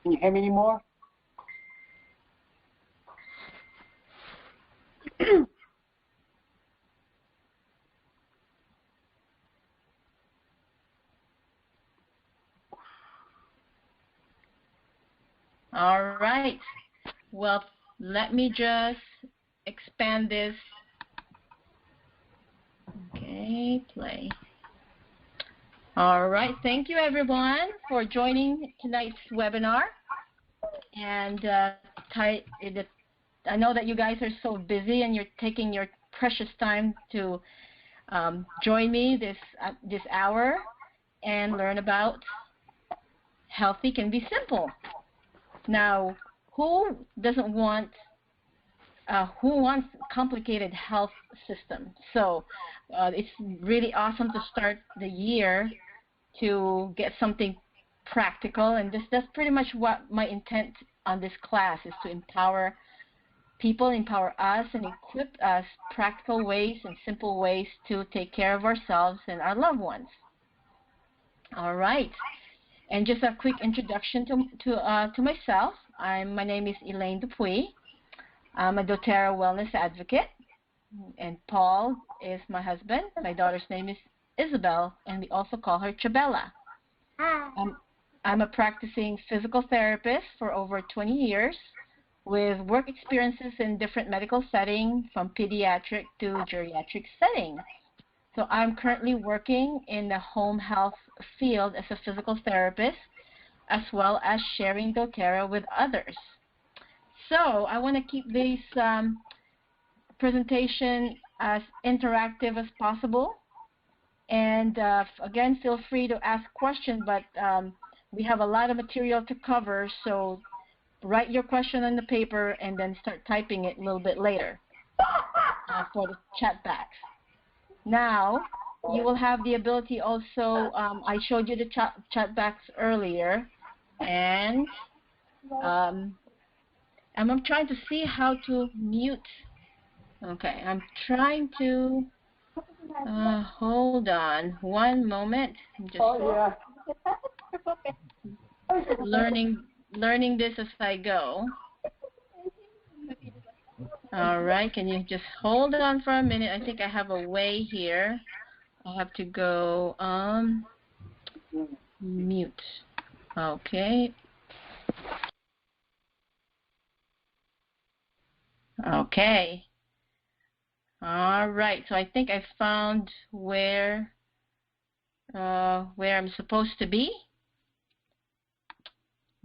Can you hear me anymore? All right. Well, let me just expand this. Okay, play. All right. Thank you, everyone, for joining tonight's webinar. And I know that you guys are so busy and you're taking your precious time to join me this hour and learn about healthy can be simple. Now, who wants complicated health system? So it's really awesome to start the year to get something practical, and that's pretty much what my intent on this class is, to empower people, empower us, and equip us practical ways and simple ways to take care of ourselves and our loved ones. All right. And just a quick introduction to myself. My name is Elaine Dupuy. I'm a doTERRA wellness advocate, and Paul is my husband. My daughter's name is Isabel, and we also call her Chabella. I'm a practicing physical therapist for over 20 years, with work experiences in different medical settings, from pediatric to geriatric settings. So I'm currently working in the home health field as a physical therapist, as well as sharing doTERRA with others. So I want to keep this presentation as interactive as possible. And again, feel free to ask questions, but we have a lot of material to cover, so write your question on the paper and then start typing it a little bit later for the chat box. Now, you will have the ability also, I showed you the chat box earlier, and I'm trying to see how to mute. Okay, I'm trying to, hold on one moment. I'm just learning this as I go. All right, can you just hold on for a minute? I think I have a way here. I have to go mute. Okay. Okay. All right, so I think I found where I'm supposed to be.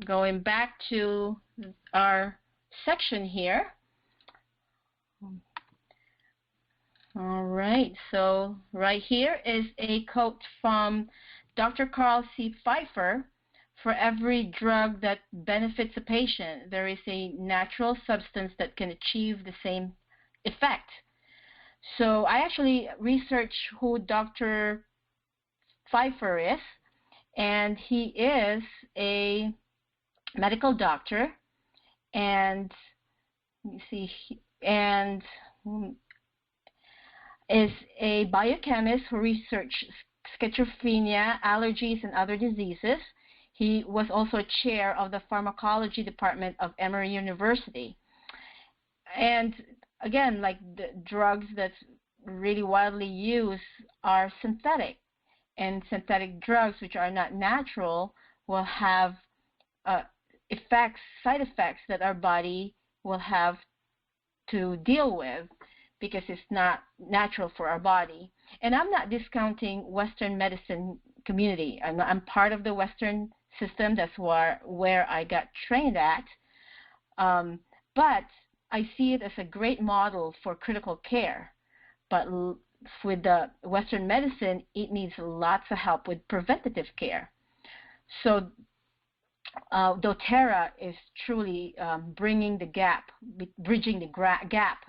Going back to our section here. All right, so right here is a quote from Dr. Carl C. Pfeiffer. For every drug that benefits a patient, there is a natural substance that can achieve the same effect. So I actually researched who Dr. Pfeiffer is, and he is a medical doctor, and let me see, and is a biochemist who researched schizophrenia, allergies, and other diseases. He was also chair of the pharmacology department of Emory University. And again, like the drugs that's really widely used are synthetic. And synthetic drugs, which are not natural, will have side effects that our body will have to deal with because it's not natural for our body. And I'm not discounting Western medicine community. I'm part of the Western system. That's where I got trained at. But I see it as a great model for critical care. But with the Western medicine, it needs lots of help with preventative care. So doTERRA is truly bridging the gap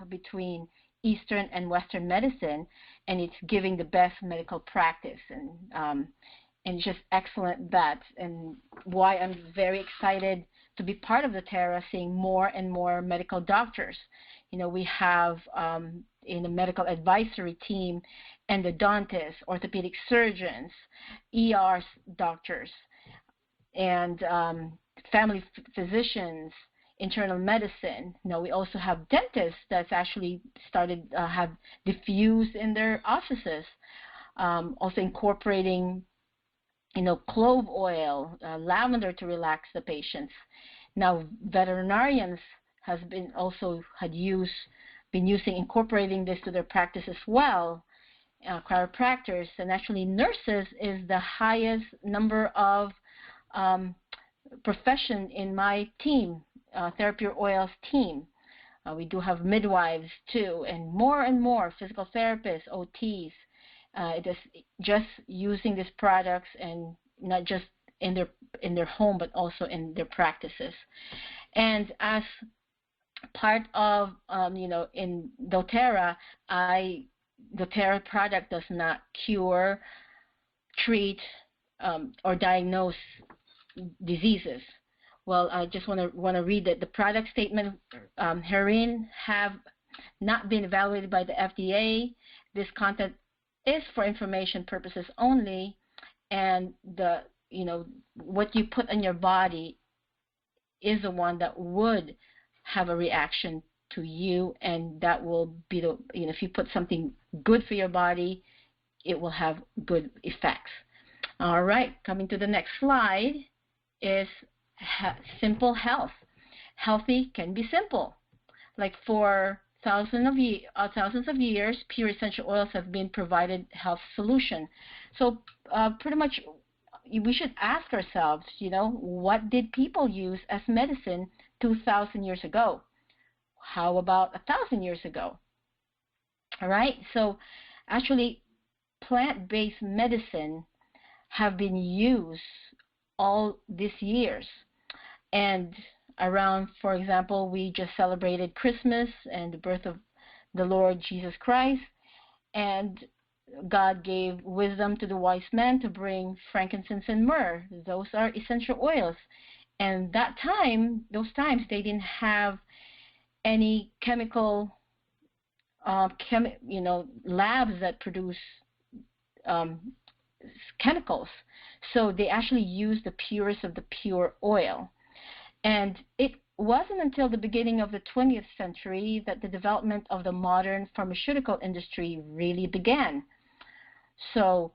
between Eastern and Western medicine, and it's giving the best medical practice, and just excellent that, and why I'm very excited to be part of doTERRA, seeing more and more medical doctors. You know, we have in the medical advisory team endodontists, orthopedic surgeons, ER doctors, and family physicians, internal medicine. Now we also have dentists that's actually started have diffused in their offices, also incorporating clove oil, lavender to relax the patients. Now veterinarians has been also been using incorporating this to their practice as well. Chiropractors and actually nurses is the highest number of profession in my team, Therapure Oils team. We do have midwives too, and more physical therapists, OTs. It is just using these products, and not just in their home, but also in their practices. And as part of in doTERRA, doTERRA product does not cure, treat, or diagnose diseases. Well, I just want to read that the product statement. Herein have not been evaluated by the FDA. This content is for information purposes only, and what you put on your body is the one that would have a reaction to you, and that will be if you put something good for your body, it will have good effects. All right, coming to the next slide is simple health. Healthy can be simple. Like for thousands of years, pure essential oils have been provided health solution. So pretty much we should ask ourselves, what did people use as medicine 2,000 years ago? How about 1,000 years ago? All right, so actually plant-based medicine have been used all these years. And around, for example, we just celebrated Christmas and the birth of the Lord Jesus Christ, and God gave wisdom to the wise men to bring frankincense and myrrh. Those are essential oils. And those times, they didn't have any chemical, labs that produce chemicals. So they actually used the purest of the pure oil. And it wasn't until the beginning of the 20th century that the development of the modern pharmaceutical industry really began. So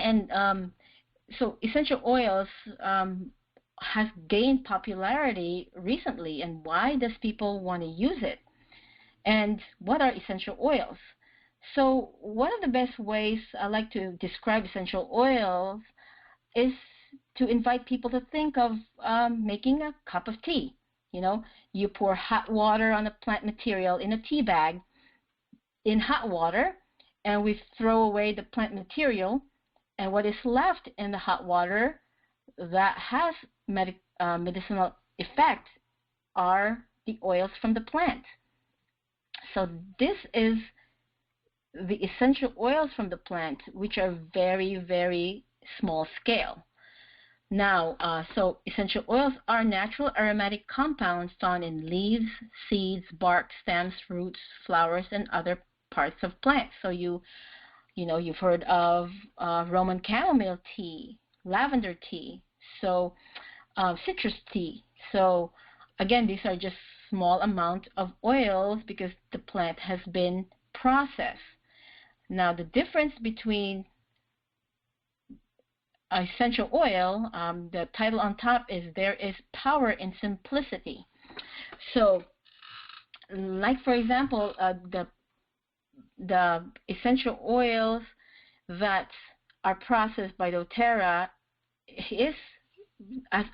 essential oils has gained popularity recently. And why does people want to use it? And what are essential oils? So one of the best ways I like to describe essential oils is to invite people to think of making a cup of tea. You pour hot water on a plant material in a tea bag in hot water, and we throw away the plant material, and what is left in the hot water that has medicinal effect are the oils from the plant. So this is the essential oils from the plant, which are very, very small scale. Now, so essential oils are natural aromatic compounds found in leaves, seeds, bark, stems, roots, flowers, and other parts of plants. So you've heard of Roman chamomile tea, lavender tea, so citrus tea. So again, these are just small amount of oils because the plant has been processed. Now, the difference between essential oil, the title on top is There is Power in Simplicity. So, like for example, the essential oils that are processed by doTERRA is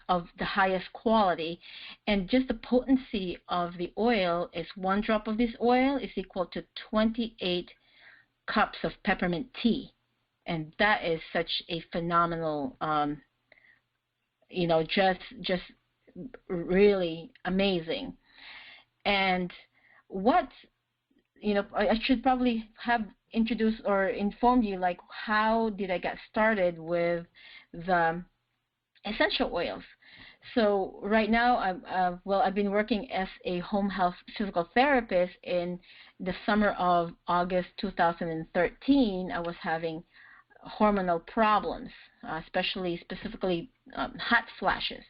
of the highest quality, and just the potency of the oil is 1 drop of this oil is equal to 28 cups of peppermint tea. And that is such a phenomenal, just really amazing. And what, I should probably have introduced or informed you, like, how did I get started with the essential oils. So right now, I've been working as a home health physical therapist. In the summer of August 2013, I was having hormonal problems, specifically hot flashes.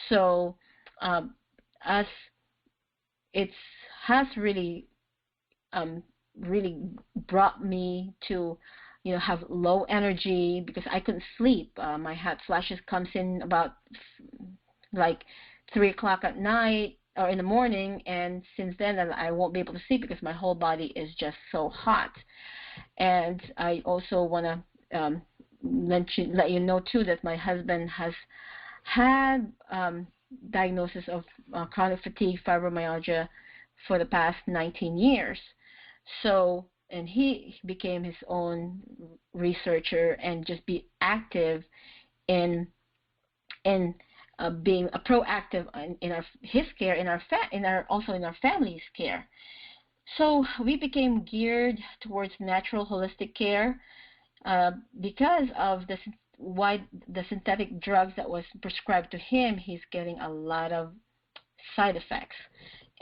So as it has um, really brought me to, have low energy because I couldn't sleep. My hot flashes comes in about like 3 o'clock at night or in the morning, and since then I won't be able to sleep because my whole body is just so hot. And I also want to let you know too that my husband has had diagnosis of chronic fatigue fibromyalgia for the past 19 years. So, and he became his own researcher and just be active in being a proactive in his care, also in our family's care. So we became geared towards natural holistic care because of the synthetic drugs that was prescribed to him. He's getting a lot of side effects,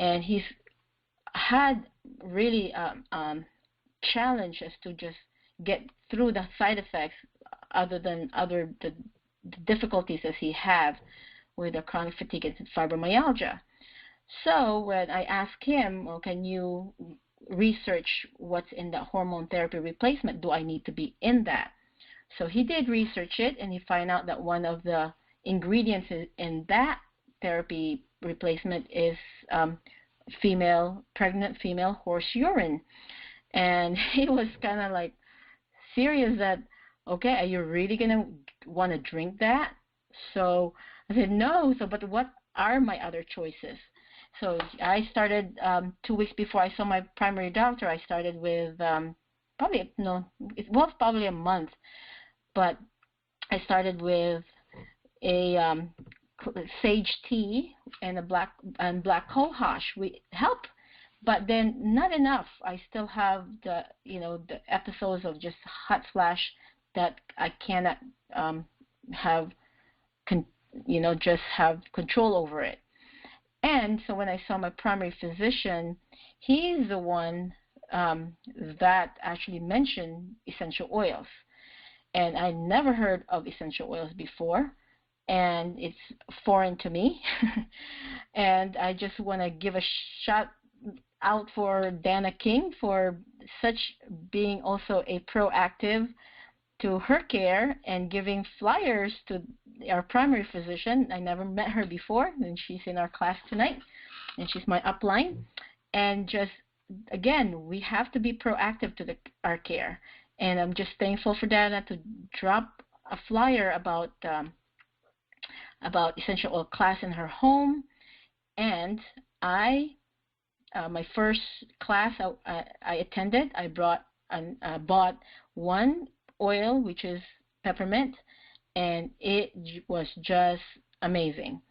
and he's had really challenges to just get through the side effects, other than the difficulties that he had with the chronic fatigue and fibromyalgia. So when I asked him, well, can you research what's in the hormone therapy replacement? Do I need to be in that? So he did research it, and he found out that one of the ingredients in that therapy replacement is pregnant female horse urine. And he was kind of like serious that, okay, are you really going to want to drink that? So I said, no. So, but what are my other choices? So I started 2 weeks before I saw my primary doctor. I started with it was probably a month, but I started with a sage tea and black cohosh. We help, but then not enough. I still have the episodes of just hot flash that I cannot just have control over it. And so when I saw my primary physician, he's the one that actually mentioned essential oils. And I never heard of essential oils before, and it's foreign to me. And I just want to give a shout out for Dana King for being also a proactive to her care and giving flyers to our primary physician. I never met her before, and she's in our class tonight, and she's my upline. And just, again, we have to be proactive to our care. And I'm just thankful for Dana to drop a flyer about essential oil class in her home. And my first class I attended, I bought one oil, which is peppermint, and it was just amazing.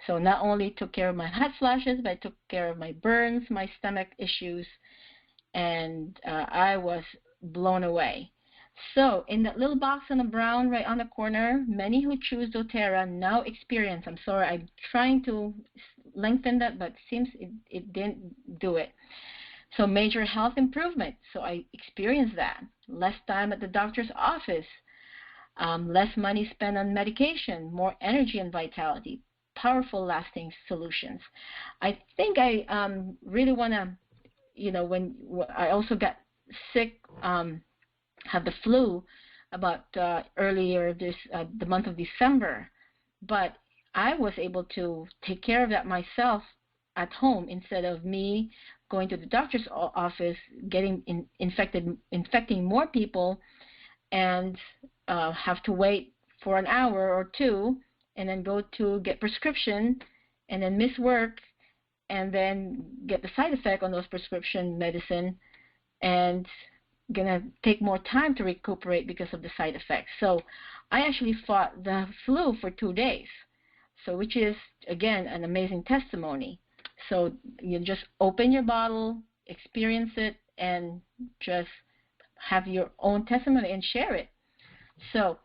So not only took care of my hot flashes, but I took care of my burns, my stomach issues, and I was blown away. So in that little box on the brown right on the corner, many who choose doTERRA now experience, I'm sorry, I'm trying to lengthen that, but it seems it didn't do it. So major health improvement. So I experienced that. Less time at the doctor's office, less money spent on medication, more energy and vitality, powerful lasting solutions. I think I really want to, when I also got sick, had the flu about earlier the month of December, but I was able to take care of that myself at home instead of me going to the doctor's office, getting infecting more people, and have to wait for an hour or two, and then go to get prescription, and then miss work, and then get the side effect on those prescription medicine, and gonna take more time to recuperate because of the side effects. So I actually fought the flu for 2 days, so which is again an amazing testimony. So you just open your bottle, experience it, and just have your own testimony and share it. So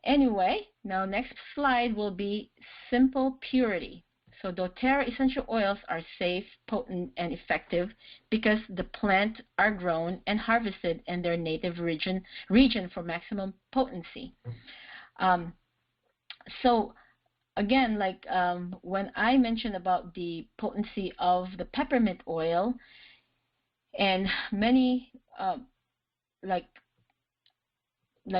anyway, now next slide will be simple purity. So doTERRA essential oils are safe, potent, and effective because the plants are grown and harvested in their native region for maximum potency. So again, like when I mentioned about the potency of the peppermint oil, and many like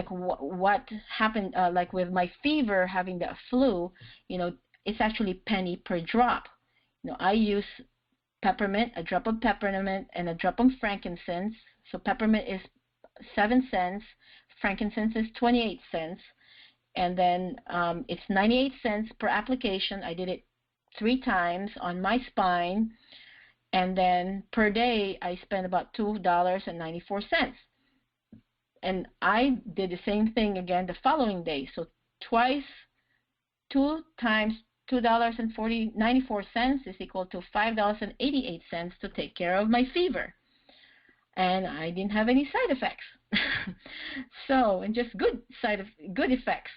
what happened like with my fever, having the flu, it's actually penny per drop. I use peppermint, a drop of peppermint and a drop of frankincense. So peppermint is 7 cents, frankincense is 28 cents, and then it's 98 cents per application. I did it 3 times on my spine, and then per day I spent about $2.94. And I did the same thing again the following day. So twice, 2 times $2.94 is equal to $5.88 to take care of my fever. And I didn't have any side effects. So, and just good effects.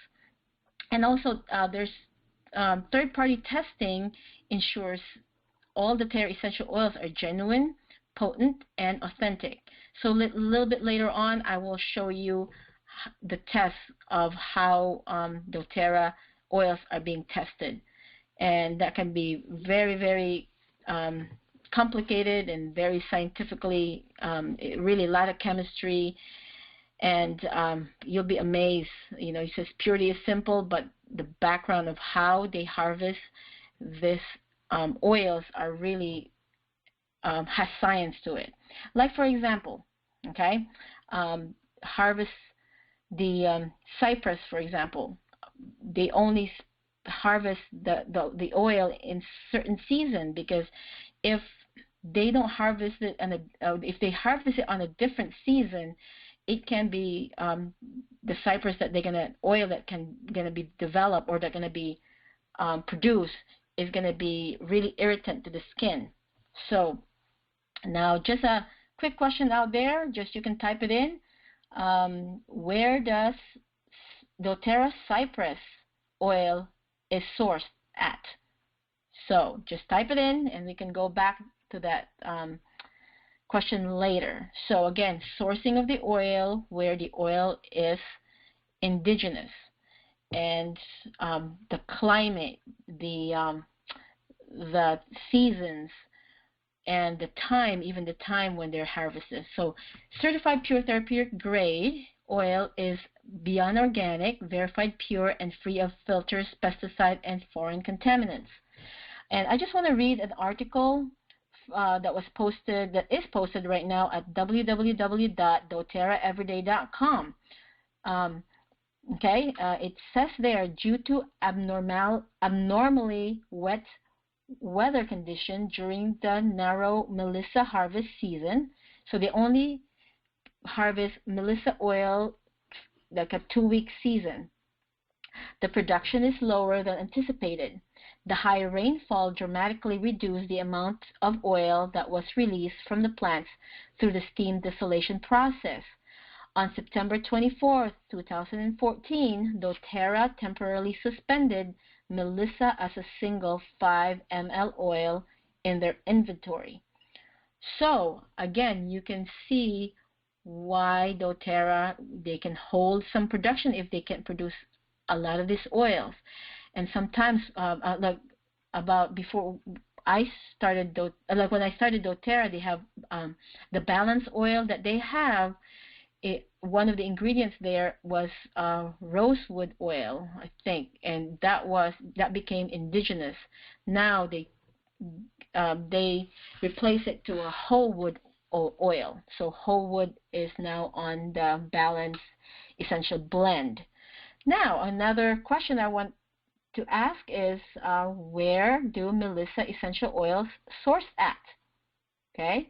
And also, there's third-party testing ensures all the doTERRA essential oils are genuine, potent, and authentic. So a little bit later on, I will show you the tests of how doTERRA oils are being tested. And that can be very, very complicated and very scientifically, really a lot of chemistry. And you'll be amazed. It says purity is simple, but the background of how they harvest this oils are really has science to it. Like, for example, okay, harvest the cypress, for example. They only harvest the oil in certain season, because if they don't harvest it if they harvest it on a different season, it can be the cypress that they're gonna be developed, or they're gonna be produced, is gonna be really irritant to the skin. So now, just a quick question out there, just you can type it in. Where does doTERRA cypress oil is sourced at? So just type it in, and we can go back to that question later. So again, sourcing of the oil, where the oil is indigenous, and the climate, the seasons, and the time, even the time when they're harvested. So certified pure therapeutic grade oil is beyond organic, verified pure, and free of filters, pesticide, and foreign contaminants. And I just want to read an article that is posted right now at www.doterraeveryday.com. Okay, it says there, due to abnormally wet weather condition during the narrow Melissa harvest season, so they only harvest Melissa oil like a 2-week season. The production is lower than anticipated. The high rainfall dramatically reduced the amount of oil that was released from the plants through the steam distillation process. On September 24, 2014, doTERRA temporarily suspended Melissa as a single 5 ml oil in their inventory. So again, you can see why doTERRA, they can hold some production if they can produce a lot of these oils. And sometimes like about before I started when I started doTERRA, they have the balance oil that they have. One of the ingredients there was rosewood oil, I think, and that became indigenous. Now they replace it to a whole wood oil. So whole wood is now on the balance essential blend. Now, another question I want to ask is, where do Melissa essential oils source at? Okay,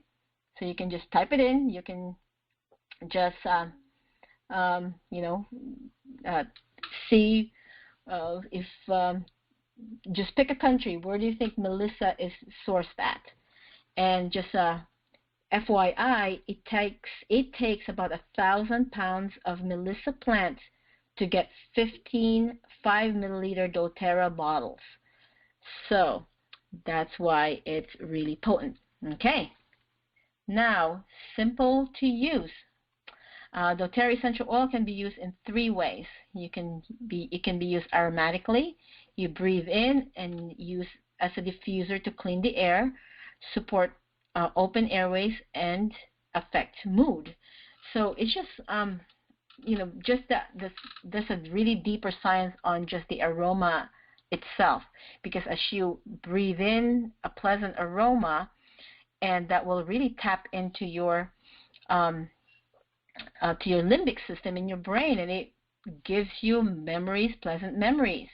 so you can just type it in. You can just see if just pick a country. Where do you think Melissa is sourced at? And just FYI, it takes about 1,000 pounds of Melissa plants to get 15 5-milliliter doTERRA bottles. So that's why it's really potent. Okay. Now, simple to use. doTERRA essential oil can be used in 3 ways. It can be used aromatically. You breathe in and use as a diffuser to clean the air, support open airways, and affect mood. So it's just just that there's a really deeper science on just the aroma itself, because as you breathe in a pleasant aroma, and that will really tap into your to your limbic system in your brain, and it gives you memories, pleasant memories,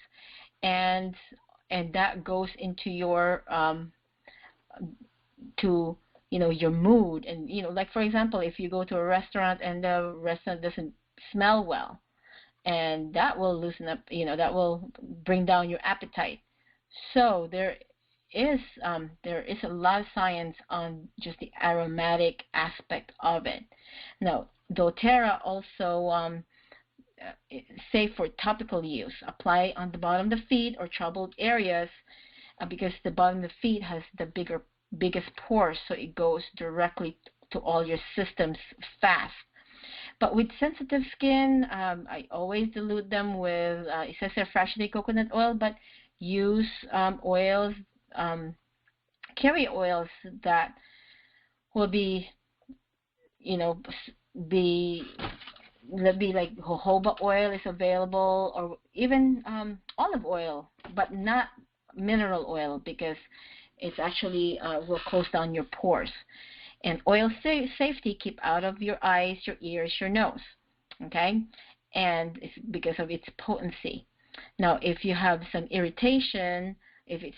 and that goes into your to your mood. And like for example, if you go to a restaurant and the restaurant doesn't smell well, and that will loosen up, that will bring down your appetite. So there is a lot of science on just the aromatic aspect of it. Now, doTERRA also safe for topical use. Apply on the bottom of the feet or troubled areas, because the bottom of the feet has the biggest pores, so it goes directly to all your systems fast. But with sensitive skin, I always dilute them with, it says they're freshly coconut oil, but use oils, carrier oils that will be, be like jojoba oil is available, or even olive oil, but not mineral oil, because it's actually will close down your pores. And oil safety, keep out of your eyes, your ears, your nose, okay? And it's because of its potency. Now, if you have some irritation, if it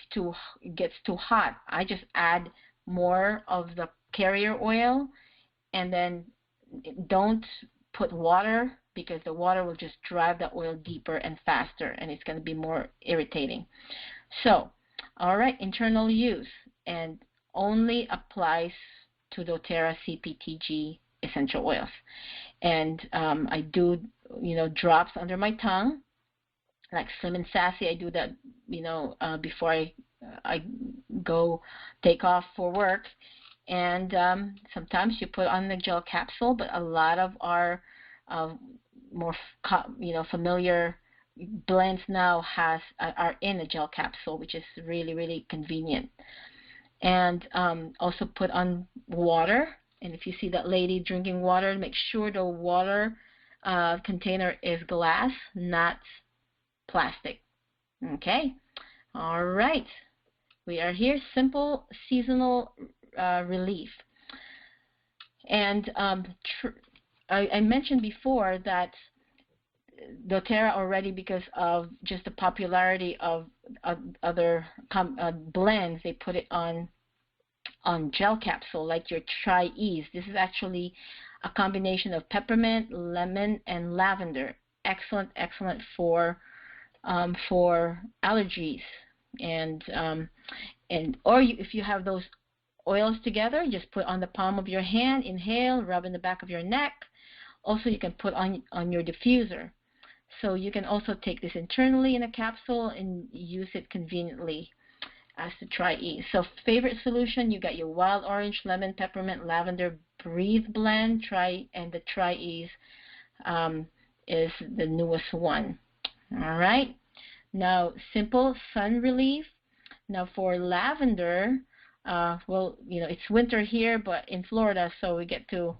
gets too hot, I just add more of the carrier oil, and then don't put water, because the water will just drive the oil deeper and faster, and it's going to be more irritating. So, all right, internal use, and only applies to doTERRA CPTG essential oils. And I do, drops under my tongue, like Slim and Sassy. I do that, before I go take off for work. And sometimes you put on the gel capsule, but a lot of our more familiar blends now are in a gel capsule, which is really, really convenient. And also put on water. And if you see that lady drinking water, make sure the water container is glass, not plastic. Okay? All right. We are here. Simple seasonal relief. And I mentioned before that doTERRA already, because of just the popularity of other blends, they put it on gel capsule, like your Tri-Ease. This is actually a combination of peppermint, lemon, and lavender. Excellent for allergies. And if you have those oils together, just put on the palm of your hand, inhale, rub in the back of your neck. Also, you can put on your diffuser. So you can also take this internally in a capsule and use it conveniently as the Tri-Ease. So favorite solution, you got your wild orange, lemon, peppermint, lavender, breathe blend, and the Tri-Ease is the newest one. All right. Now, simple sun relief. Now for lavender, well, it's winter here, but in Florida, so we get to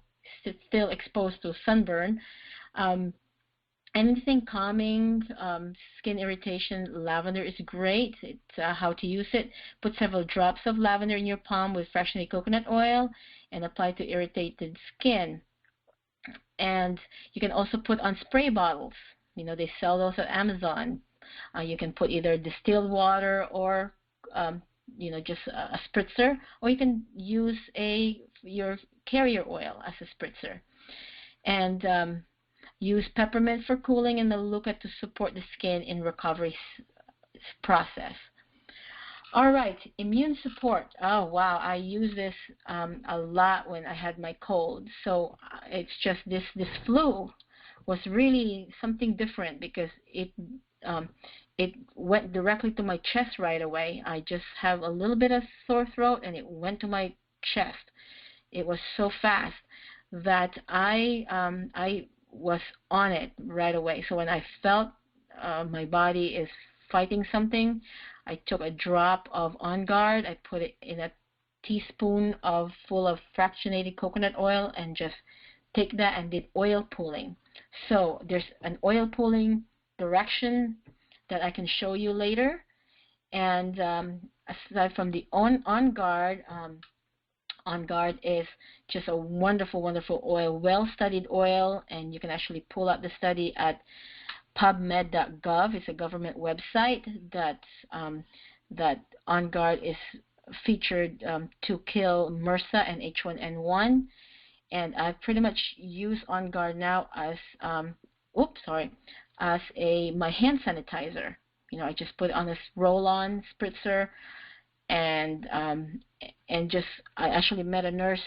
still exposed to sunburn. Anything calming, skin irritation, lavender is great. It's how to use it. Put several drops of lavender in your palm with freshly coconut oil and apply to irritated skin. And you can also put on spray bottles. They sell those at Amazon. You can put either distilled water or just a spritzer, or you can use your carrier oil as a spritzer. And use peppermint for cooling and Manuka to support the skin in recovery process. All right, immune support. Oh, wow, I use this a lot when I had my cold. So it's just this flu was really something different, because it went directly to my chest right away. I just have a little bit of sore throat, and it went to my chest. It was so fast that I was on it right away. So when I felt my body is fighting something, I took a drop of On Guard, I put it in a teaspoon full of fractionated coconut oil, and just take that and did oil pulling. So there's an oil pulling direction that I can show you later. And aside from the On Guard, On Guard is just a wonderful, wonderful oil, well-studied oil, and you can actually pull up the study at PubMed.gov. It's a government website that On Guard is featured to kill MRSA and H1N1, and I pretty much use On Guard now as my hand sanitizer. You know, I just put it on a roll-on spritzer, and I actually met a nurse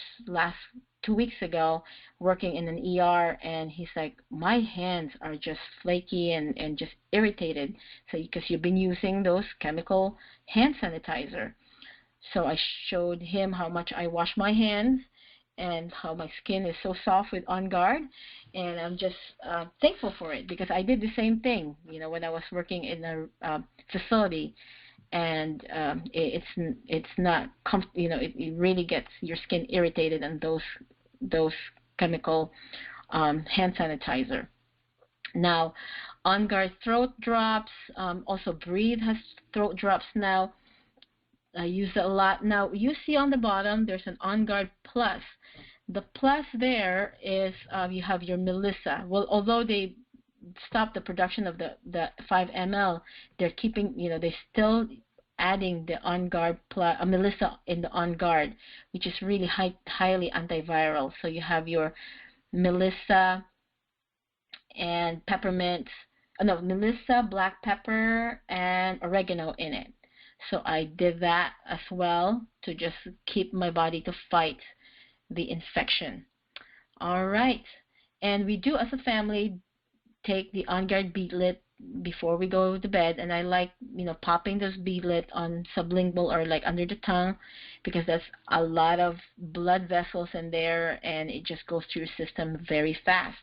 2 weeks ago working in an ER, and he's like, my hands are just flaky and just irritated, so because you've been using those chemical hand sanitizer. So I showed him how much I wash my hands and how my skin is so soft with On Guard, and I'm just thankful for it, because I did the same thing, you know, when I was working in a facility, and it's not you know, it really gets your skin irritated on those chemical hand sanitizer. Now, On Guard throat drops, also Breathe has throat drops now. I use it a lot. Now, you see on the bottom, there's an On Guard Plus. The plus there is you have your Melissa. Well, although they stopped the production of the 5 ml, they're keeping, you know, they still adding the On Guard Plus, Melissa in the On Guard, which is really highly antiviral. So you have your Melissa and peppermint, Melissa, black pepper, and oregano in it. So I did that as well to just keep my body to fight the infection. All right. And we do, as a family, take the On Guard beadlet before we go to bed, and I like, you know, popping this beadlet on sublingual or like under the tongue, because that's a lot of blood vessels in there, and it just goes through your system very fast.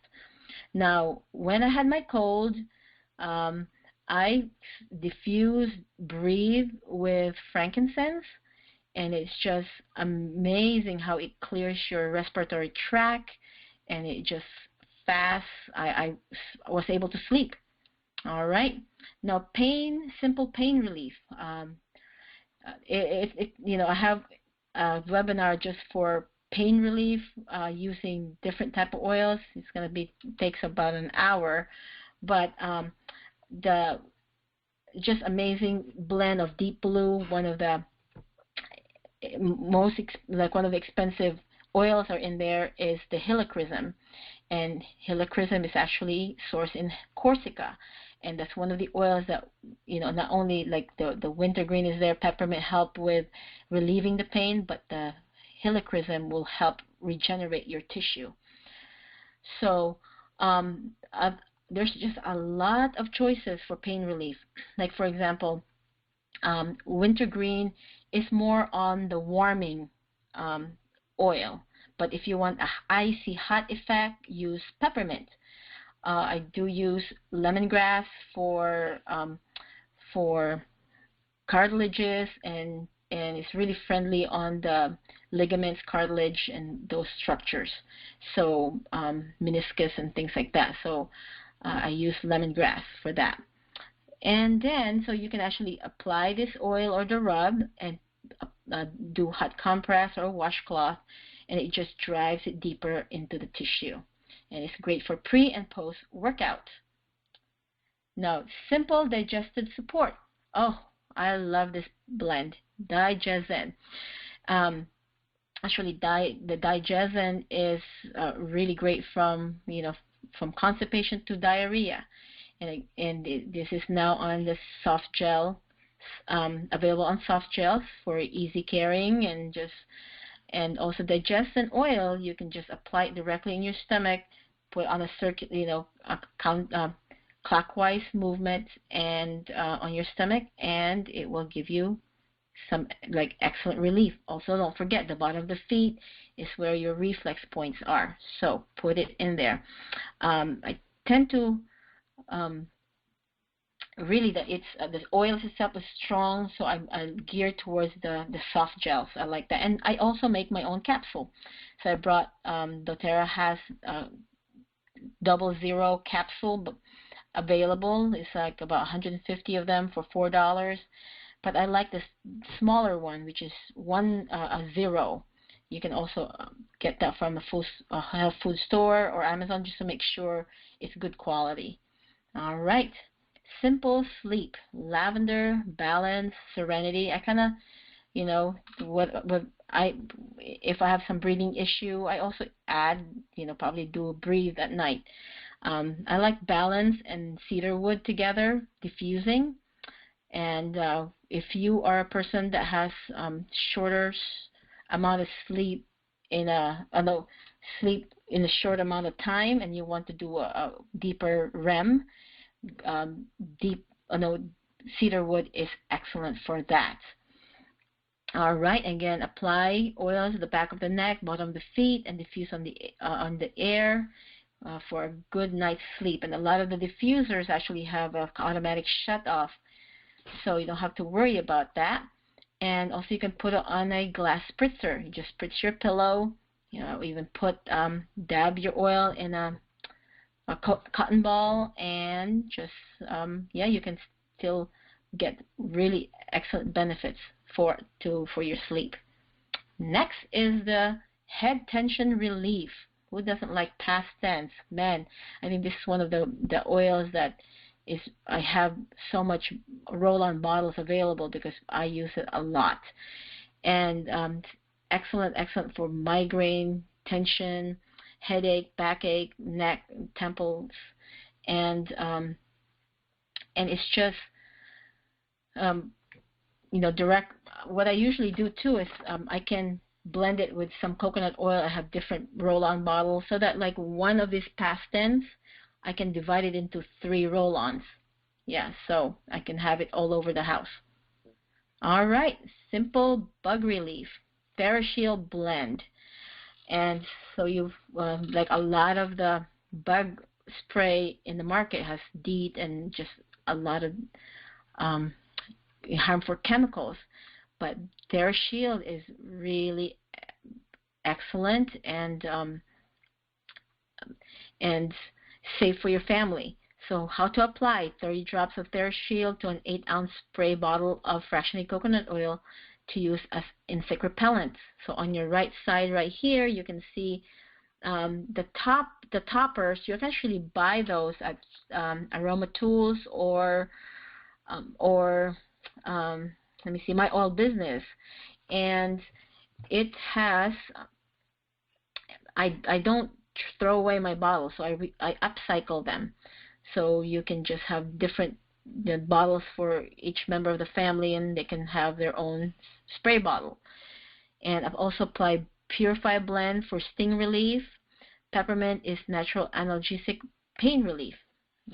Now, when I had my cold, I diffuse Breathe with frankincense, and it's just amazing how it clears your respiratory tract, and it just fast. I was able to sleep. All right. Now, simple pain relief. You know, I have a webinar just for pain relief using different type of oils. It's going to takes about an hour, but the just amazing blend of Deep Blue, one of the one of the expensive oils are in there, is the helichrysum, and helichrysum is actually sourced in Corsica, and that's one of the oils that, you know, not only like the wintergreen is there, peppermint help with relieving the pain, but the helichrysum will help regenerate your tissue. So there's just a lot of choices for pain relief. Like, for example, wintergreen is more on the warming oil, but if you want a icy hot effect, use peppermint. I do use lemongrass for cartilages, and it's really friendly on the ligaments, cartilage, and those structures. So meniscus and things like that. So I use lemongrass for that. And then, so you can actually apply this oil or the rub and do hot compress or washcloth, and it just drives it deeper into the tissue. And it's great for pre and post workout. Now, simple digestive support. Oh, I love this blend, Digezen. Actually, the Digezen is really great from constipation to diarrhea, and this is now on the soft gel, available on soft gels for easy carrying, and also Digezen oil. You can just apply it directly in your stomach, put on a circuit, clockwise movement, and on your stomach, and it will give you some excellent relief. Also, don't forget the bottom of the feet is where your reflex points are, so put it in there. I tend to really that it's the oil itself is strong, so I gear towards the soft gels. I like that, and I also make my own capsule. So I brought doTERRA has 00 capsule available. It's like about 150 of them for $4. But I like the smaller one, which is a 0. You can also get that from a health food store or Amazon just to make sure it's good quality. All right. Simple sleep, lavender, balance, serenity. I kind of, what if I have some breathing issue, I also add, probably do a breathe at night. I like balance and cedarwood together, diffusing. And if you are a person that has shorter amount of sleep sleep in a short amount of time, and you want to do a deeper REM, deep, cedarwood is excellent for that. All right, again, apply oils at the back of the neck, bottom of the feet, and diffuse on the air for a good night's sleep. And a lot of the diffusers actually have an automatic shut off, so you don't have to worry about that. And also you can put it on a glass spritzer. You just spritz your pillow, even dab your oil in a cotton ball, and just you can still get really excellent benefits for your sleep. Next is the head tension relief. Who doesn't like past tense? Man, I think this is one of the oils that I have so much roll-on bottles available because I use it a lot. And excellent for migraine, tension, headache, backache, neck, temples, and it's just direct. What I usually do too is I can blend it with some coconut oil. I have different roll-on bottles so that like one of these past tense, I can divide it into 3 roll-ons. Yeah, so I can have it all over the house. All right, simple bug relief, TheraShield blend. And so you've like a lot of the bug spray in the market has DEET and just a lot of harmful chemicals, but TheraShield is really excellent and safe for your family. So how to apply: 30 drops of TheraShield to an 8-ounce spray bottle of fractionated coconut oil to use as insect repellent. So on your right side right here, you can see the toppers. You can actually buy those at Aroma Tools or let me see, My Oil Business. And it has, I don't throw away my bottles, so I upcycle them. So you can just have different bottles for each member of the family, and they can have their own spray bottle. And I've also applied Purify Blend for sting relief. Peppermint is natural analgesic pain relief.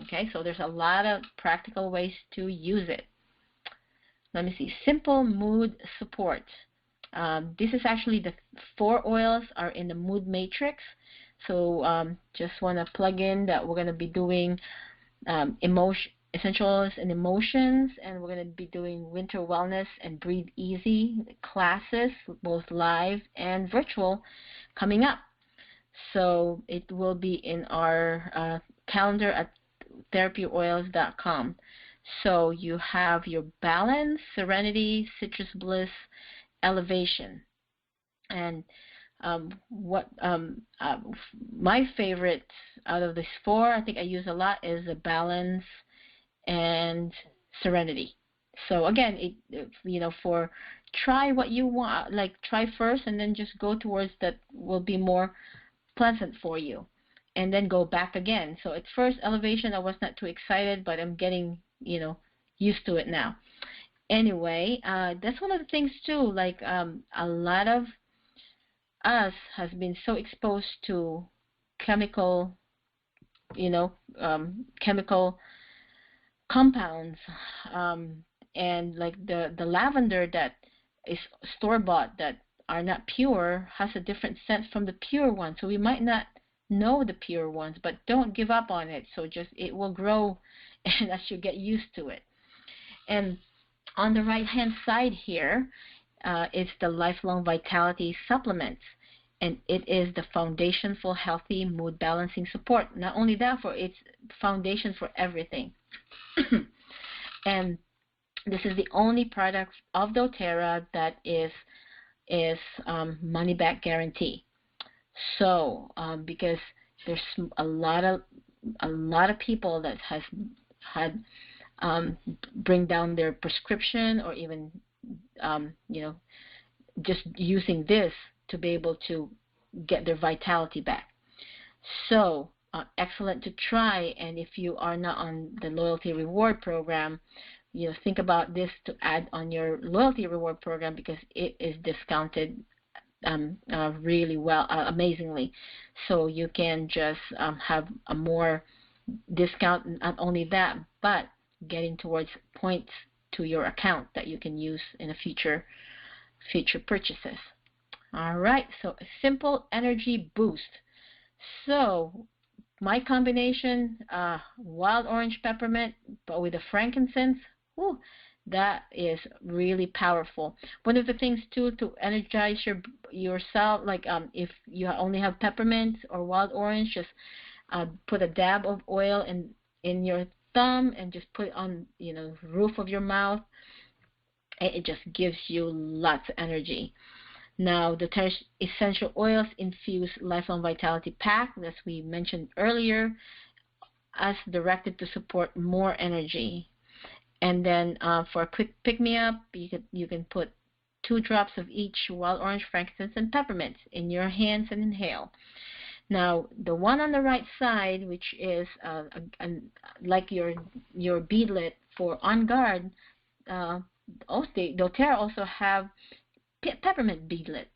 Okay, so there's a lot of practical ways to use it. Let me see, simple mood support. This is actually the 4 oils are in the mood matrix. So just want to plug in that we're going to be doing essentials and emotions, and we're going to be doing winter wellness and breathe easy classes, both live and virtual, coming up. So it will be in our calendar at therapyoils.com. So you have your balance, serenity, citrus bliss, elevation. And my favorite out of these 4, I think I use a lot, is the balance and serenity. So again, for try what you want, like try first and then just go towards that will be more pleasant for you, and then go back again. So at first, elevation, I was not too excited, but I'm getting used to it now. Anyway, that's one of the things too, like a lot of us has been so exposed to chemical chemical compounds, and like the lavender that is store-bought that are not pure has a different scent from the pure one. So we might not know the pure ones, but don't give up on it. So just it will grow and as you get used to it. And on the right hand side here is the Lifelong Vitality Supplements, and it is the foundation for healthy mood balancing support. Not only that, for it's foundation for everything. And this is the only product of doTERRA that is money back guarantee. So because there's a lot of people that has had bring down their prescription, or even just using this to be able to get their vitality back. So excellent to try. And if you are not on the loyalty reward program, think about this to add on your loyalty reward program, because it is discounted really well, amazingly. So you can just have a more discount. Not only that, but getting towards points to your account that you can use in a future purchases. All right, so a simple energy boost. So my combination, wild orange peppermint, but with the frankincense, that is really powerful. One of the things too, to energize yourself, like if you only have peppermint or wild orange, just put a dab of oil in your thumb and just put it on roof of your mouth. It just gives you lots of energy. Now, the Essential Oils Infused Lifelong Vitality Pack, as we mentioned earlier, as directed to support more energy. And then for a quick pick-me-up, you can put 2 drops of each wild orange, frankincense, and peppermint in your hands and inhale. Now, the one on the right side, which is like your beadlet for On Guard, doTERRA also have peppermint beadlet,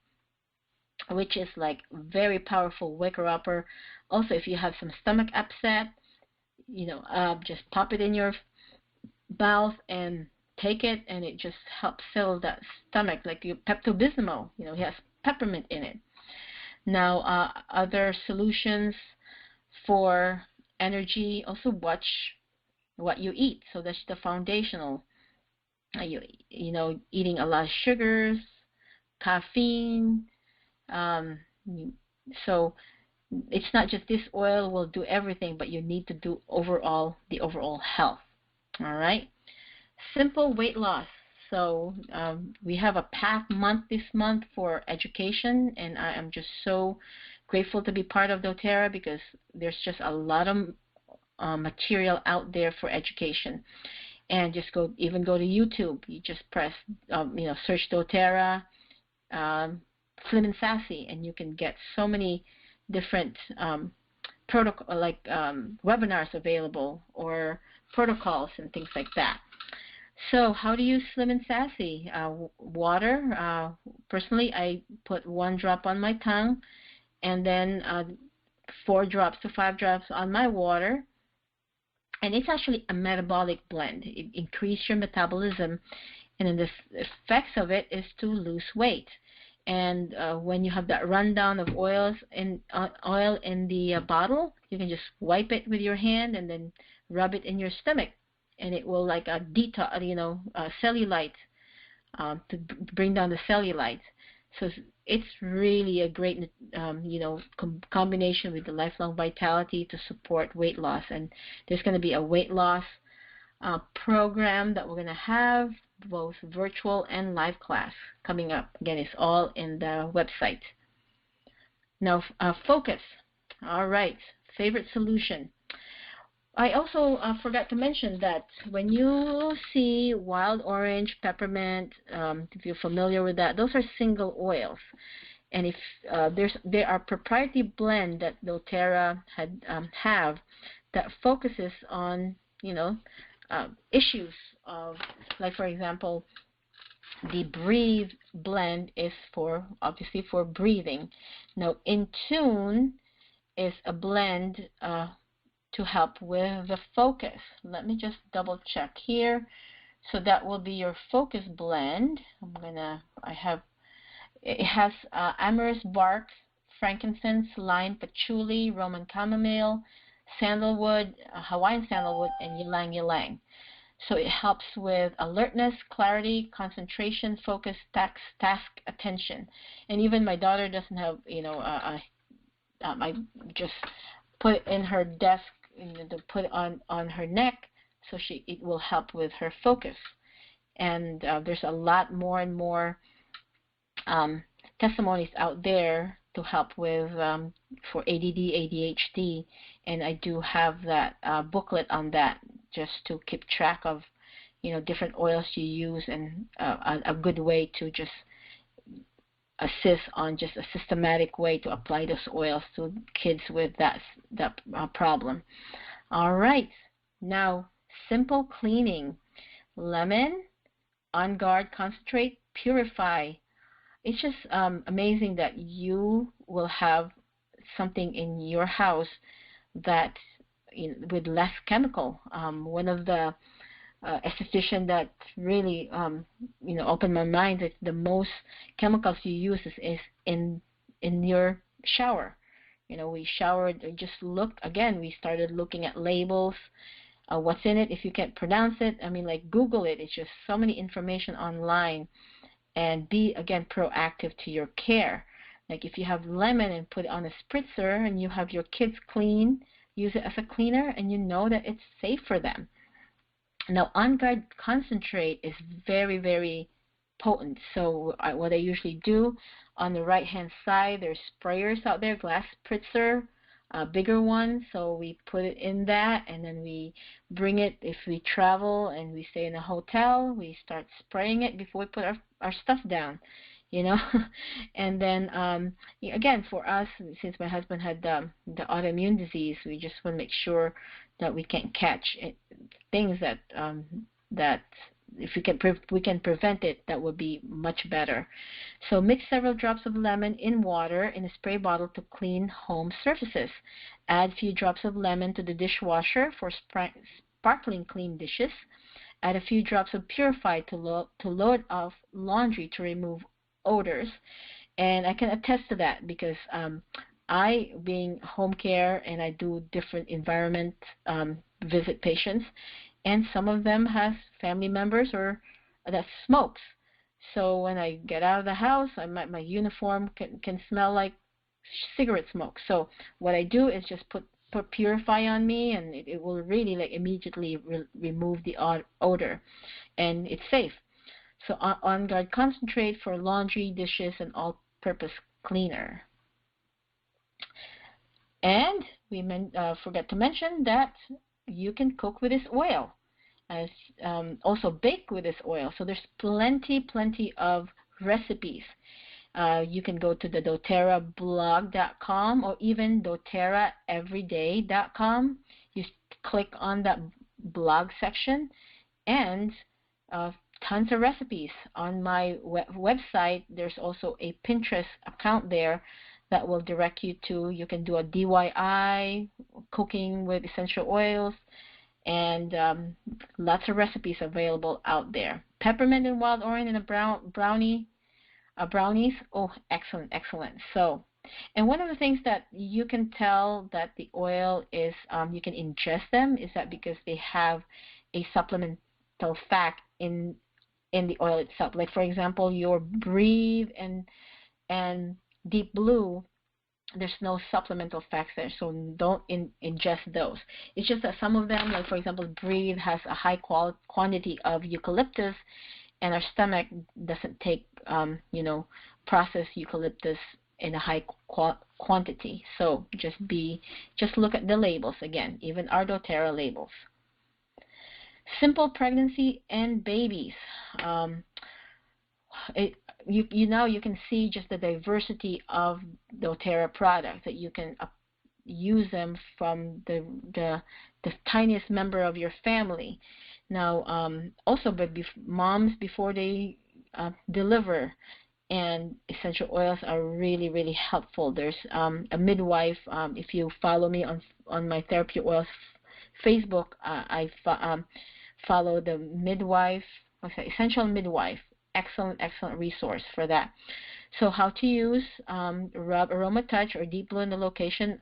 which is like very powerful waker-upper. Also, if you have some stomach upset, just pop it in your mouth and take it, and it just helps fill that stomach, like your Pepto-Bismol. It has peppermint in it. Now, other solutions for energy, also watch what you eat. So that's the foundational. Eating a lot of sugars, caffeine. So it's not just this oil will do everything, but you need to do the overall health. All right. Simple weight loss. So we have a PAC month this month for education, and I am just so grateful to be part of doTERRA, because there's just a lot of material out there for education. And just go to YouTube. You just press, search doTERRA, Slim and Sassy, and you can get so many different protocol, webinars available, or protocols and things like that. So how to use Slim and Sassy? Water. Personally, I put 1 drop on my tongue, and then 4 drops to 5 drops on my water. And it's actually a metabolic blend. It increases your metabolism, and then the effects of it is to lose weight. And when you have that rundown of oil in the bottle, you can just wipe it with your hand and then rub it in your stomach, and it will like a detox, cellulite, to bring down the cellulite. So it's really a great, combination with the Lifelong Vitality to support weight loss. And there's going to be a weight loss program that we're going to have, both virtual and live class, coming up. Again, it's all in the website. Now, focus. All right, favorite solution. I also forgot to mention that when you see wild orange, peppermint, if you're familiar with that, those are single oils. And if there are proprietary blend that doTERRA have that focuses on issues of, like, for example, the Breathe blend is obviously for breathing. Now, Intune is a blend to help with the focus. Let me just double check here. So that will be your focus blend. It has amorous bark, frankincense, lime, patchouli, Roman chamomile, sandalwood, Hawaiian sandalwood, and ylang ylang. So it helps with alertness, clarity, concentration, focus, task attention. And even my daughter doesn't have, I just put it in her desk, to put it on her neck, so it will help with her focus. And there's a lot more and more testimonies out there to help with for ADD, ADHD, and I do have that booklet on that, just to keep track of different oils you use, and a good way to just assist on just a systematic way to apply those oils to kids with that problem. All right, now simple cleaning: lemon, On Guard concentrate, purify. It's just amazing that you will have something in your house that with less chemical. One of the esthetician that really opened my mind that the most chemicals you use is in your shower. We showered, just looked again. We started looking at labels, what's in it. If you can't pronounce it, like Google it. It's just so many information online. And be, again, proactive to your care. Like if you have lemon and put it on a spritzer and you have your kids use it as a cleaner, and you know that it's safe for them. Now, On Guard concentrate is very, very potent. So what I usually do, on the right-hand side, there's sprayers out there, glass spritzer, a bigger one. So we put it in that, and then we bring it, if we travel and we stay in a hotel, we start spraying it before we put our stuff down, And then, again, for us, since my husband had the autoimmune disease, we just want to make sure that we can't catch things that if we can prevent it, that would be much better. So mix several drops of lemon in water in a spray bottle to clean home surfaces. Add a few drops of lemon to the dishwasher for sparkling clean dishes. Add a few drops of Purify to load off laundry to remove odors. And I can attest to that because I, being home care, and I do different environment visit patients, and some of them has family members or that smokes. So when I get out of the house, my uniform can smell like cigarette smoke. So what I do is just put Purify on me, and it will really immediately remove the odor, and it's safe. So On Guard concentrate for laundry, dishes, and all-purpose cleaner. And we forgot to mention that you can cook with this oil, as also bake with this oil. So there's plenty of recipes. You can go to the doTERRAblog.com or even doTERRAeveryday.com. You click on that blog section, and tons of recipes. On my website, there's also a Pinterest account there that will direct you to, you can do a DIY, cooking with essential oils, and lots of recipes available out there. Peppermint and wild orange in a brownies. Oh, excellent. So, and one of the things that you can tell that the oil is, you can ingest them, is that because they have a supplemental fat in the oil itself. Like for example, your Breathe and Deep Blue, there's no supplemental fats there, so don't ingest those. It's just that some of them, like for example, Breathe has a high quantity of eucalyptus, and our stomach doesn't take, processed eucalyptus in a high quantity. So just look at the labels again, even our doTERRA labels. Simple pregnancy and babies. You can see just the diversity of doTERRA products, that you can use them from the tiniest member of your family. Now, also, but moms before they deliver, and essential oils are really, really helpful. There's a midwife. If you follow me on my Therapy Oils Facebook, I follow the midwife, Essential Midwife. Excellent resource for that. So how to use Rub Aroma Touch or Deep Blue in the location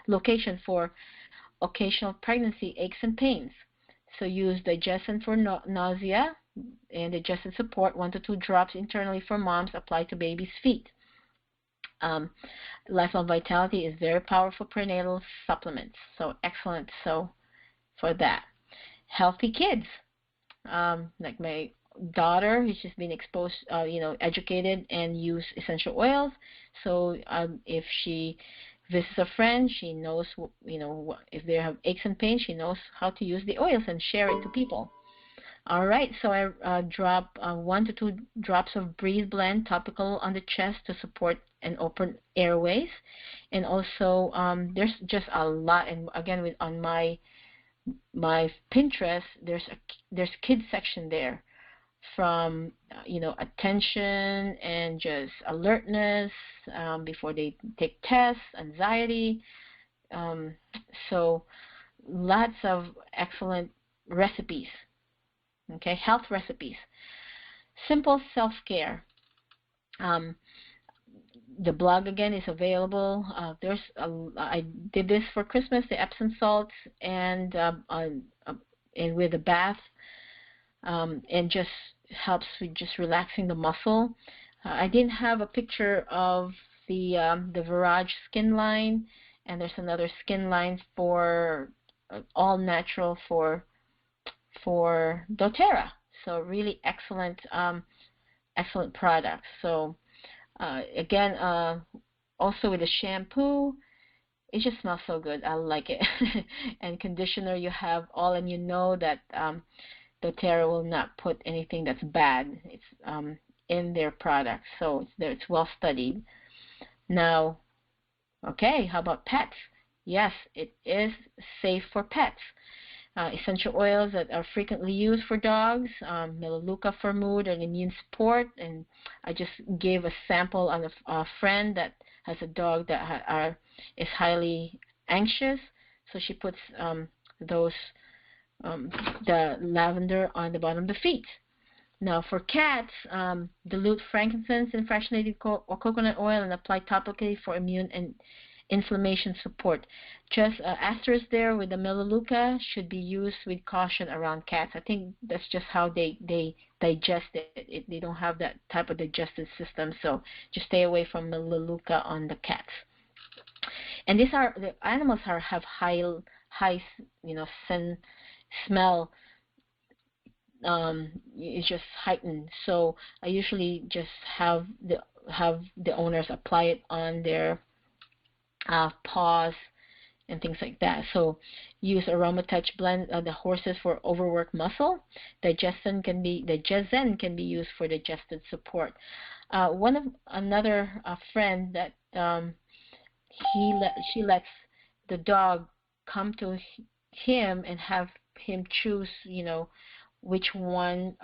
location for occasional pregnancy aches and pains. So use digestion for nausea and digestive support, 1 to 2 drops internally for moms, apply to baby's feet. Lifelong Vitality is very powerful prenatal supplement, so excellent. So for that, healthy kids, like my daughter, who's just been exposed, educated and use essential oils. So if she visits a friend, she knows, if they have aches and pains, she knows how to use the oils and share it to people. All right, so I drop 1 to 2 drops of Breathe Blend topical on the chest to support and open airways. And also, there's just a lot. And again, on my Pinterest, there's kids section there, from attention and just alertness before they take tests, anxiety. So lots of excellent recipes. Okay, health recipes. Simple self-care. The blog again is available. I did this for Christmas, the Epsom salts, and with a bath, and just helps with just relaxing the muscle. I didn't have a picture of the Virage skin line, and there's another skin line for all natural for doTERRA. So really excellent products. So again, also with the shampoo, it just smells so good. I like it. And conditioner, you have all, and you know that doTERRA will not put anything that's bad. It's in their product, so it's well studied. Now, okay, how about pets? Yes, it is safe for pets. Essential oils that are frequently used for dogs, Melaleuca for mood and immune support. And I just gave a sample on a friend that has a dog that is highly anxious, so she puts the lavender on the bottom of the feet. Now for cats, dilute frankincense in fractionated or coconut oil and apply topically for immune and inflammation support. Just asterisk there with the Melaleuca, should be used with caution around cats. I think that's just how they digest it. They don't have that type of digestive system, so just stay away from Melaleuca on the cats. And the animals have high smell. It's just heightened. So I usually just have the owners apply it on their paws and things like that. So use AromaTouch blend the horses for overworked muscle. Digestion can be used for digestive support. Another friend that she lets the dog come to him and have him choose, which one,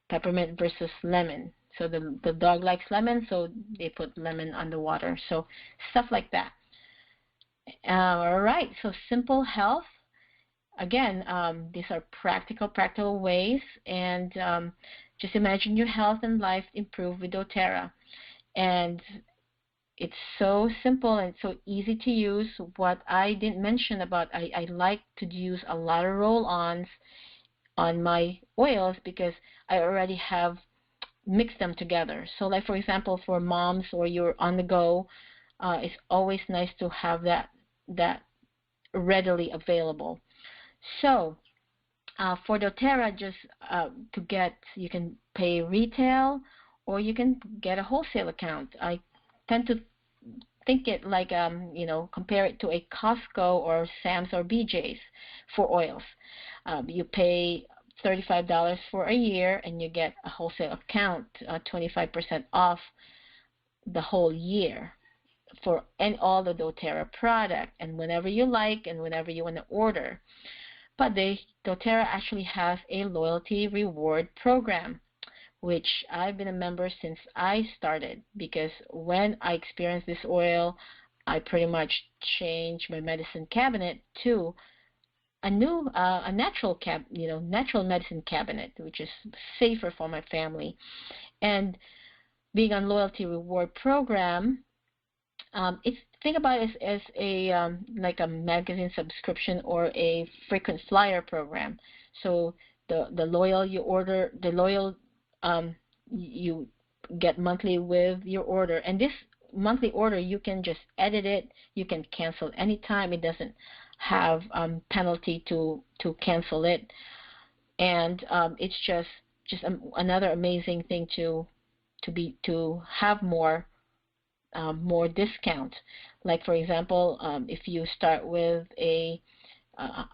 peppermint versus lemon. So the dog likes lemon, so they put lemon on the water. So stuff like that. All right, so simple health. Again, these are practical ways, and just imagine your health and life improve with doTERRA. And it's so simple and so easy to use. What I didn't mention about, I like to use a lot of roll-ons on my oils because I already have mixed them together. So like, for example, for moms or you're on the go, it's always nice to have that readily available. So for doTERRA, just you can pay retail or you can get a wholesale account. I tend to think it like, compare it to a Costco or Sam's or BJ's for oils. You pay $35 for a year and you get a wholesale account, 25% off the whole year for all the doTERRA product, and whenever you like and whenever you want to order. But doTERRA actually has a loyalty reward program, which I've been a member since I started, because when I experienced this oil, I pretty much changed my medicine cabinet to a new, natural medicine cabinet, which is safer for my family. And being on loyalty reward program, It's think about it as a like a magazine subscription or a frequent flyer program. So the loyal you order, the loyal you get monthly with your order, and this monthly order you can just edit it. You can cancel anytime. It doesn't have penalty to cancel it, and it's just another amazing thing to have more discount. Like for example, if you start with a uh,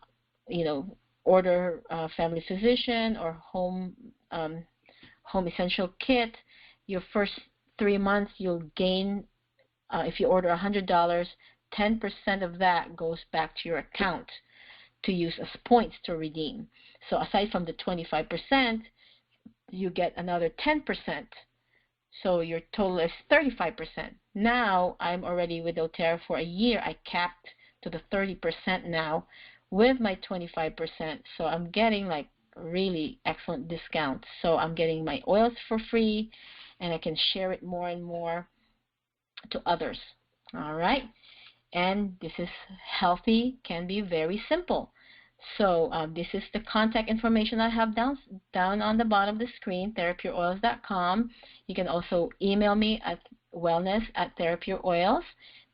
you know order family physician or home essential kit, your first 3 months you'll gain if you order $100, 10% of that goes back to your account to use as points to redeem. So aside from the 25%, you get another 10%. So your total is 35%. Now I'm already with doTERRA for a year. I capped to the 30% now with my 25%. So I'm getting like really excellent discounts. So I'm getting my oils for free, and I can share it more and more to others. All right. And this is healthy, can be very simple. So this is the contact information I have down on the bottom of the screen, TheraPureOils.com. You can also email me at wellness@TheraPureOils.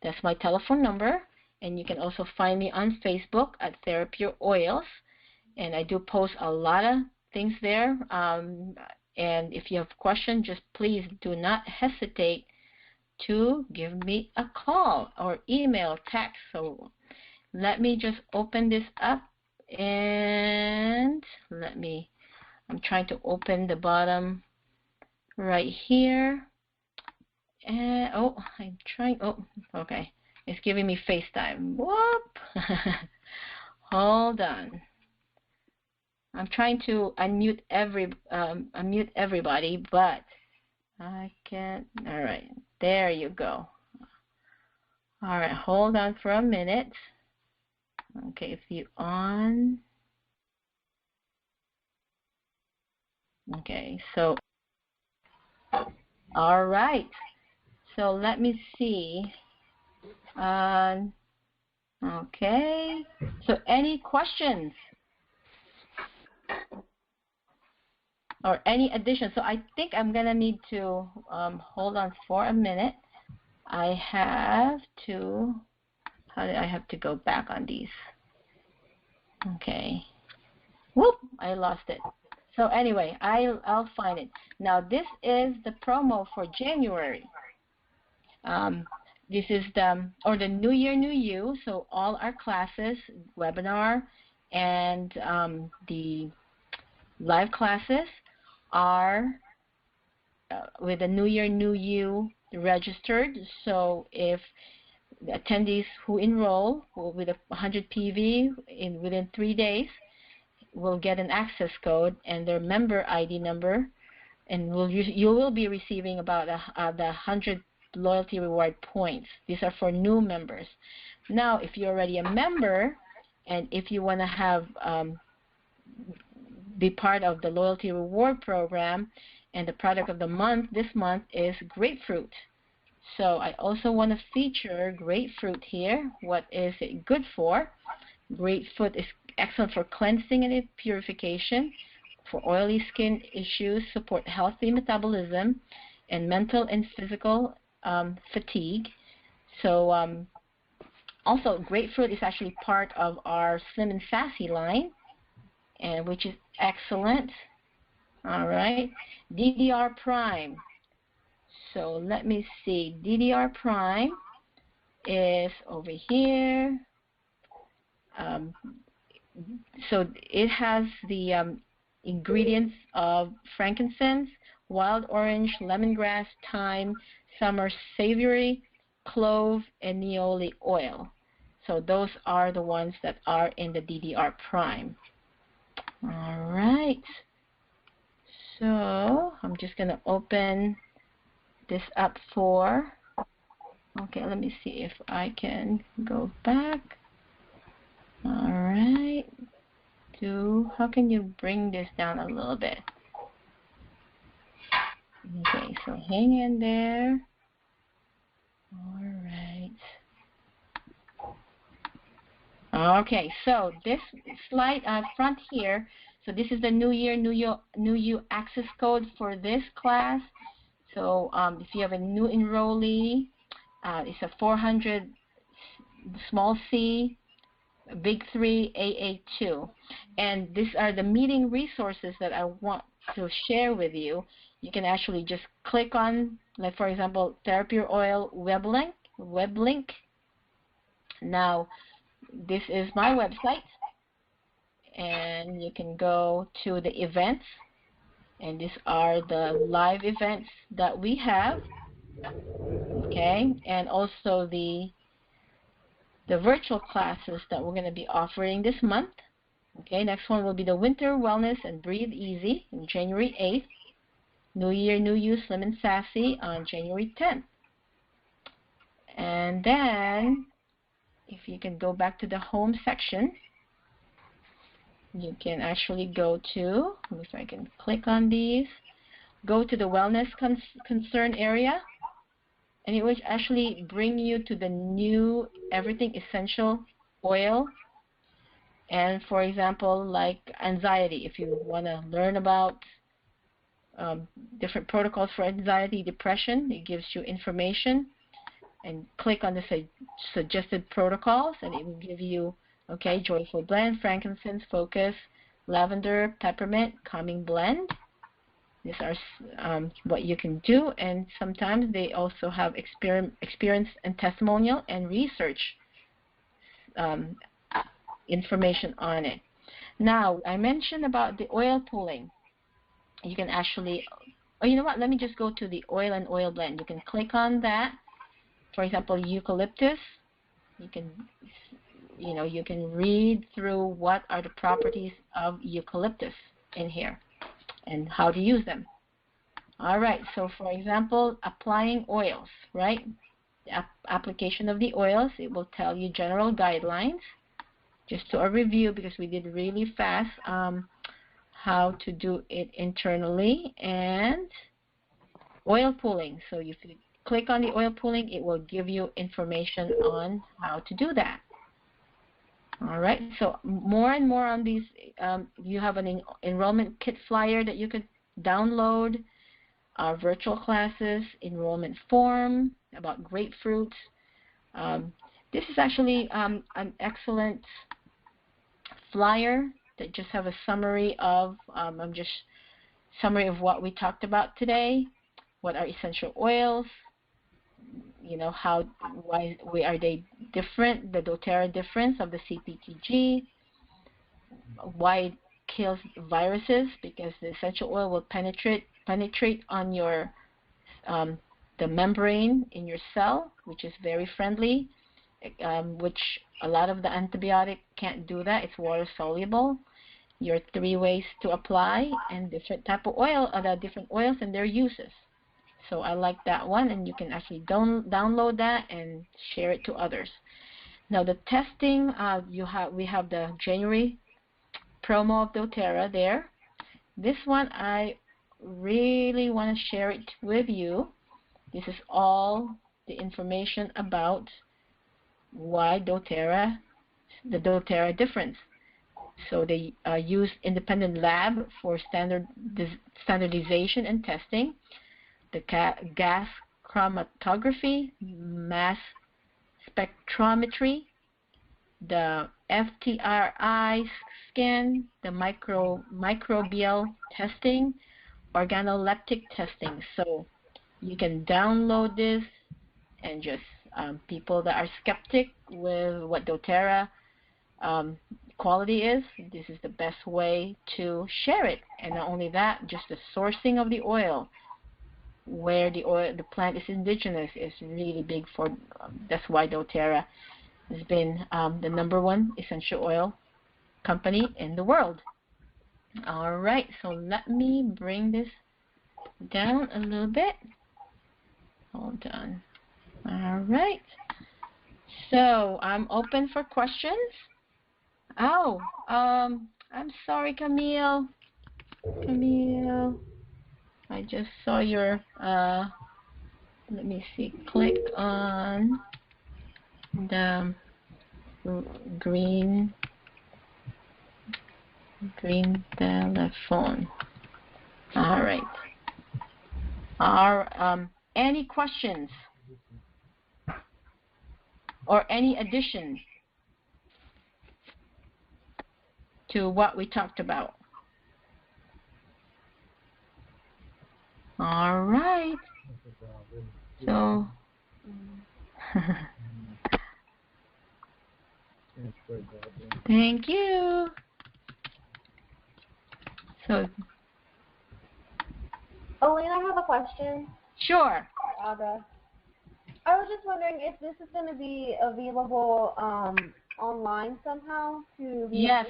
That's my telephone number. And you can also find me on Facebook at TheraPureOils. And I do post a lot of things there. And if you have questions, just please do not hesitate to give me a call or email, text. So let me just open this up, and I'm trying to open the bottom right here. And okay. It's giving me FaceTime. Whoop. Hold on. I'm trying to unmute everybody, but I can't. All right. There you go. All right, hold on for a minute. Okay, if you on. Okay, so, all right. So let me see. Okay, so any questions? Or any additions? So I think I'm going to need to hold on for a minute. I have to, how did I have to go back on these? Okay. Whoop, I lost it. So anyway, I'll find it. Now this is the promo for January. This is the New Year, New You. So all our classes, webinar, and the live classes are with the New Year, New You registered. So if the attendees who enroll with 100 PV within 3 days will get an access code and their member ID number, and you will be receiving about the 100 loyalty reward points. These are for new members. Now, if you're already a member, and if you want to have be part of the loyalty reward program, and the product of the month this month is grapefruit. So I also want to feature grapefruit here. What is it good for? Grapefruit is excellent for cleansing and purification, for oily skin issues, support healthy metabolism, and mental and physical fatigue. So also grapefruit is actually part of our Slim and Sassy line, and which is excellent. All right, DDR Prime. So let me see. DDR Prime is over here. So it has the ingredients of frankincense, wild orange, lemongrass, thyme, summer savory, clove, and Neoli oil. So those are the ones that are in the DDR Prime. All right. So I'm just going to open this up for, okay, let me see if I can go back. All right. How can you bring this down a little bit? Okay, so hang in there. All right. Okay, so this slide front here, so this is the New Year, New You access code for this class. So if you have a new enrollee, it's a 400 small c, big 3, AA2. And these are the meeting resources that I want to share with you. You can actually just click on, like for example, Therapy Oil web link. Now, this is my website, and you can go to the events, and these are the live events that we have, okay, and also the virtual classes that we're going to be offering this month. Okay, next one will be the Winter Wellness and Breathe Easy on January 8th. New Year, New You, Slim and Sassy on January 10th. And then, if you can go back to the home section, you can actually go to, let me see if I can click on these, go to the Wellness Concern area, and it will actually bring you to the new Everything Essential Oil. And for example, like anxiety, if you want to learn about different protocols for anxiety, depression, it gives you information. And click on the suggested protocols, and it will give you, okay, Joyful Blend, Frankincense, Focus, Lavender, Peppermint, Calming Blend. These are what you can do, and sometimes they also have experience and testimonial and research information on it. Now, I mentioned about the oil pulling. You can actually, oh, you know what? Let me just go to the oil and oil blend. You can click on that. For example, eucalyptus. You can read through what are the properties of eucalyptus in here and how to use them. All right. So, for example, applying oils, right? The application of the oils. It will tell you general guidelines. Just to a review, because we did really fast, how to do it internally, and oil pulling. So if you click on the oil pulling, it will give you information on how to do that. All right, so more and more on these, you have an enrollment kit flyer that you could download, our virtual classes, enrollment form about grapefruits. This is actually an excellent flyer that just have a summary of summary of what we talked about today. What are essential oils? You know, why are they different? The doTERRA difference of the CPTG. Why it kills viruses, because the essential oil will penetrate on your the membrane in your cell, which is very friendly. Which a lot of the antibiotic can't do that. It's water soluble. Your 3 ways to apply, and different type of oil, the different oils and their uses. So I like that one, and you can actually download that and share it to others. Now the testing, we have the January promo of doTERRA there. This one I really want to share it with you. This is all the information about why doTERRA, the doTERRA difference. So they use independent lab for standardization and testing, the gas chromatography, mass spectrometry, the FTRI scan, the microbial testing, organoleptic testing. So you can download this, and just people that are skeptic with what doTERRA quality is, this is the best way to share it. And not only that, just the sourcing of the oil, where the plant is indigenous, is really big for. That's why doTERRA has been the #1 essential oil company in the world. All right, so let me bring this down a little bit. Hold on. All right. So I'm open for questions. Oh, I'm sorry, Camille. Camille, I just saw your. Let me see. Click on the green telephone. All right. Any questions or any additions to what we talked about? All right. So, thank you. So, Elaine, I have a question. sure. Aga. I was just wondering if this is going to be available online somehow to be Yes.